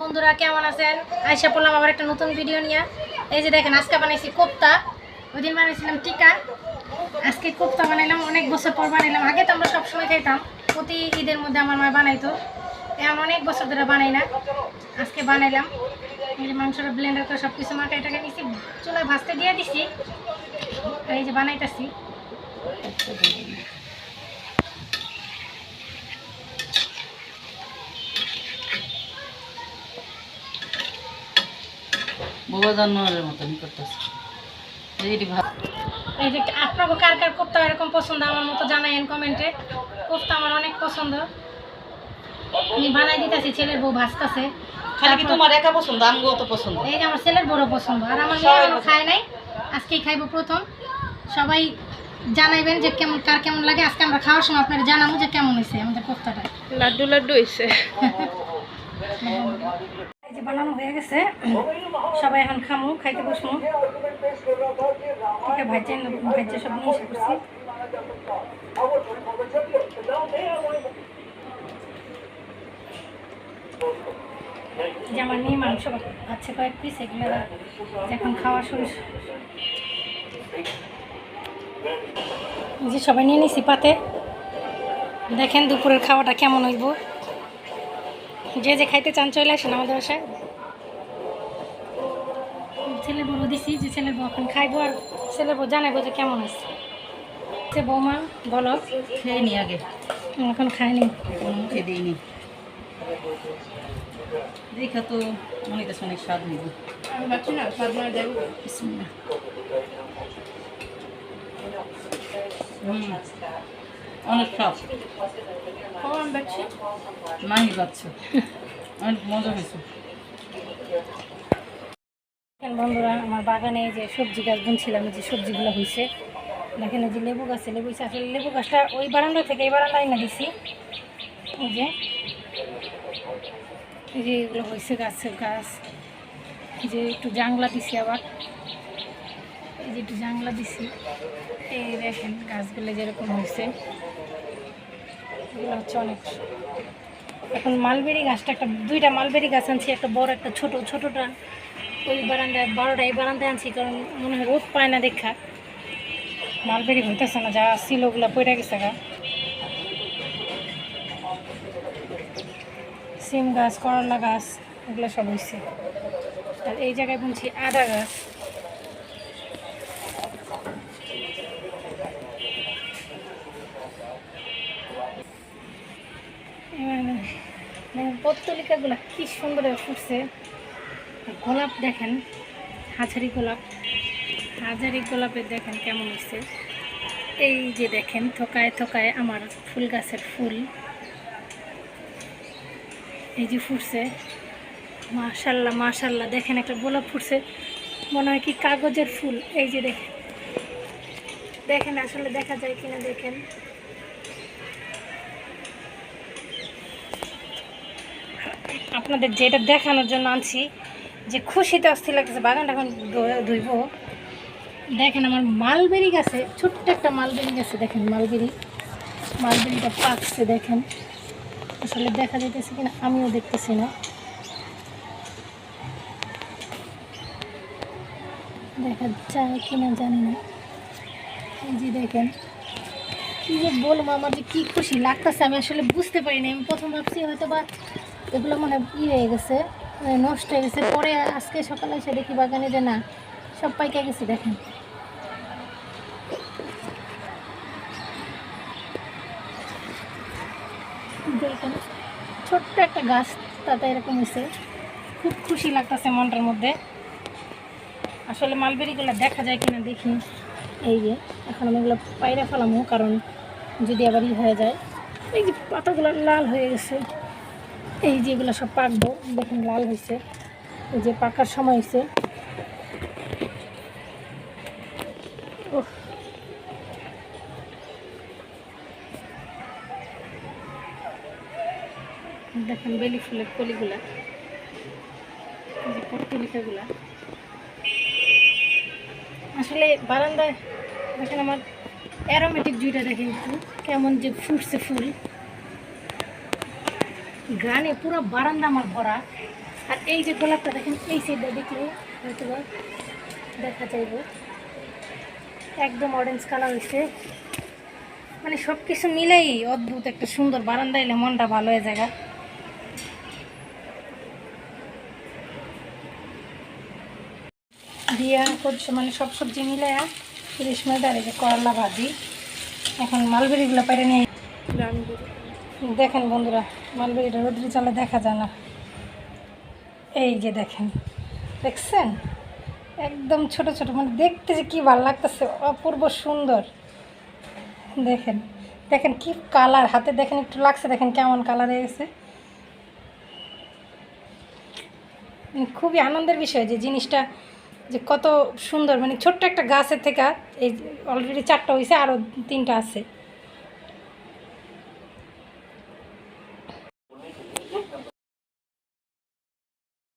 বন্ধুরা কেমন আছেন? আইসা পড়লাম আবার একটা নতুন ভিডিও নিয়ে। এই যে দেখেন, আজকে বানাইছি কোপ্তা। ওই দিন বানাইছিলাম টিকা, আজকে কোপ্তা বানাইলাম। অনেক বছর পর বানাইলাম। আগে তো আমরা সবসময় খাইতাম, প্রতি ঈদের মধ্যে আমার মা বানাইতো। এখন অনেক বছর ধরে বানাই না, আজকে বানাইলাম। এই যে মাংসটা ব্লেন্ডার করে সব কিছু মাখাই টাকা নিয়েছি, চুলায় ভাজতে দিয়ে দিছি। আর এই যে বানাইতেছি। এই যে আপনাকে কার কার কোপ্তা এরকম পছন্দ আমার মতো জানাইন কমেন্টে। কোপ্তা আমার অনেক পছন্দ, আমি বানাই দিতেছি। ছেলের বউ ভাজতেছে। খালি কি তোমার একা পছন্দ? আমগো তো পছন্দ। এই যে আমার ছেলের বড় পছন্দ, আর আমার মেয়ে এখনো খায় নাই, আজকেই খাইবো প্রথম। সবাই জানাইবেন যে কেমন, কার কেমন লাগে। আজকে আমরা খাওয়ার সময় আপনারা জানাবো যে কেমন হয়েছে আমাদের কোপ্তাটা। লাড্ডু লাড্ডু হয়েছে। এই যে বানানো হয়ে গেছে, সবাই এখন খামু, খাইতে বসমু। ঠিক আছে, ভাইজে সব নিয়ে এসে করছি। যে আমার মেয়ে মাংস আছে কয়েক পিস, এগুলো এখন খাওয়া শুরু। যে সবাই নিয়ে নিছি পাতে। দেখেন দুপুরের খাওয়াটা কেমন হইব। যে যে খাইতে চান চলে আসেন আমাদের বাসায়। ছেলে বউ দিছি, যে ছেলের বউ এখন খাইবো, আর ছেলের বউ জানাবো যে কেমন আছে। সে বৌমা বলো, খেয়ে নি আগে, এখন খাইনি, মুখে দিইনি। দেখা তো মনে হচ্ছে অনেক স্বাদ হইব। অনেক স্বাদ, নাই পাচ্ছ, অনেক মজা হয়েছে। বন্ধুরা, আমার বাগানে যে সবজি গাছ বুনছিলাম, যে সবজিগুলো হয়েছে দেখেন। এই যে লেবু গাছে লেবু হয়েছে। আসলে লেবু গাছটা ওই বারান্দা থেকে এই বারান্দায় এনে দিছি। এই যে এগুলো হয়েছে গাছের গাছ। এই যে একটু জাংলা দিছি, আবার এই যে একটু জাংলা দিছি। এই দেখেন গাছগুলো যেরকম হয়েছে, এগুলো হচ্ছে অনেক। এখন মালবেরি গাছটা, দুইটা মালবেরি গাছ আনছি, একটা বড় একটা ছোট। ছোটটা ওই বারান্দায়, বড়টা এই বারান্দায় আনছি, কারণ মনে হয় রোদ পায় না দেখা মালবেরি হইতেছে না, যা ছিল ওগুলো পড়ে গেছে গা। সিম গাছ, করলা গাছ, এগুলো সব হয়েছে। আর এই জায়গায় বুনছি আদা গাছ। পত্তলিকাগুলো কি সুন্দর ফুটছে। গোলাপ দেখেন, হাজারি গোলাপের দেখেন কেমন হচ্ছে। এই যে দেখেন থোকায় থোকায় আমার ফুল গাছের ফুল, এই যে ফুটছে। মাশাল্লাহ মাশাল্লাহ, দেখেন একটা গোলাপ ফুটছে, মনে হয় কি কাগজের ফুল। এই যে দেখেন, দেখেন আসলে দেখা যায় কিনা দেখেন। আপনাদের যেটা দেখানোর জন্য আনছি, যে খুশিতে অস্থির লাগতেছে। বাগানটা এখন ধুইব। দেখেন আমার মালবেরি গাছে, ছোট্ট একটা মালবেরি গাছে দেখেন মালবেরিটা পাকছে। দেখেন আসলে দেখা যাইতেছে কিনা আমিও দেখতেছি না, দেখা যায় কিনা জানি না। এই যে দেখেন, কি যে বলবো, আমার যে কি খুশি লাগতেছে আমি আসলে বুঝতে পারিনি। আমি প্রথম ভাবছি হয়তো বা এগুলো মানে হয়ে গেছে, নষ্ট হয়ে গেছে। পরে আজকে সকালে এসে দেখি বাগানে যে না, সব পাইকে গেছে। দেখেন দেখেন ছোট্ট একটা গাছ, তাতে এরকম হয়েছে। খুব খুশি লাগতেছে মনটার মধ্যে। আসলে মালবেরিগুলো দেখা যায় কিনা দেখি। এই যে এখন আমি এগুলো পায়রা ফেলামো, কারণ যদি আবার হয়ে যায়। এই যে পাতাগুলো লাল হয়ে গেছে, এই যে এগুলো সব পাকবো। দেখেন লাল হয়েছে, এই যে পাকার সময় হয়েছে। দেখেন বেলি ফুলের কলিগুলা, এই যে পত্তলিকাগুলা। আসলে বারান্দায় দেখেন আমার অ্যারোমেটিক জুইটা দেখেন একটু কেমন যে ফুটছে ফুল। গানে পুরো বারান্দা আমার ভরা। আর এই যে গোলাপটা দেখেন, এই সাইডটা দেখলে হয়তো বা দেখা যাইব, একদম অরেঞ্জ কালার হয়েছে। মানে সব কিছু মিলেই অদ্ভুত একটা সুন্দর বারান্দা এলে মনটা ভালো হয়ে যায়। দিয়া করছে মানে সব সবজি মিলে 30 মিনিট। আর এই যে করলা ভাজি, এখন মালবেরিগুলো পেরে নিয়ে দেখেন বন্ধুরা, মালবেরিটা রোদ্রে চালে দেখা যায় না। এই যে দেখেন, দেখছেন একদম ছোট ছোট, মানে দেখতে যে কি ভালো লাগতেছে, অপূর্ব সুন্দর। দেখেন দেখেন কি কালার, হাতে দেখেন একটু লাগছে, দেখেন কেমন কালার হয়ে গেছে। খুবই আনন্দের বিষয় যে জিনিসটা যে কত সুন্দর, মানে ছোট্ট একটা গাছের থেকে এই অলরেডি 4টা হয়েছে, আরও 3টা আছে।